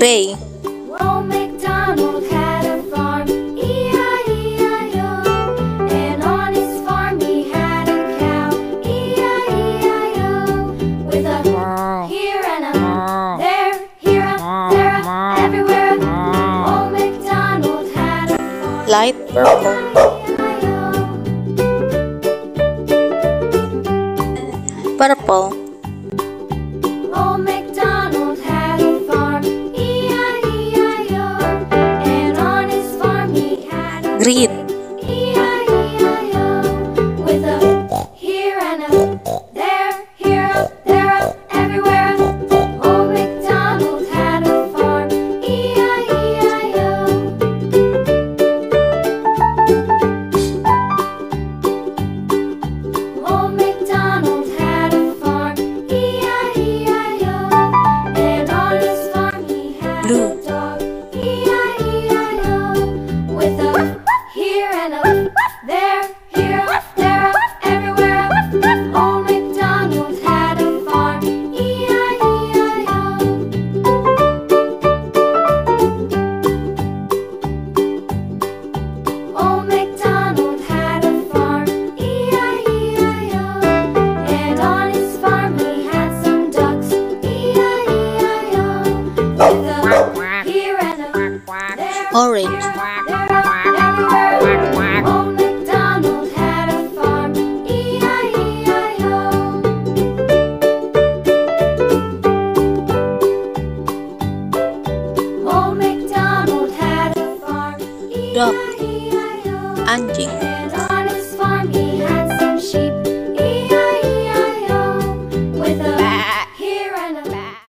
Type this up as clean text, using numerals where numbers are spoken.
Gray. Old MacDonald had a farm, E-I-E-I-O. And on his farm he had a cow, E-I-E-I-O. With a here and a there, here a, there a, everywhere. Old MacDonald had a farm. Light purple. Purple. Old MacDonald had a farm, E-I-E-I-O. And on his farm he had a Green. E-I-E-I-O. With a here and a there, here a, there a, everywhere. Old MacDonald had a farm, E-I-E-I-O. Old MacDonald had a farm, E-I-E-I-O. And on his farm he had Blue. a dog, E-I-E-I-O. With a here and a there, here, there, everywhere. Old MacDonald had a farm, E-I-E-I-O. Old MacDonald had a farm, E-I-E-I-O. And on his farm he had some ducks, E-I-E-I-O. With a here and a there, Orange. everywhere. Old MacDonald had a farm, E-I-E-I-O. Old MacDonald had a farm, Dog. E-I-E-I-O. Anjing. And on his farm he had some sheep,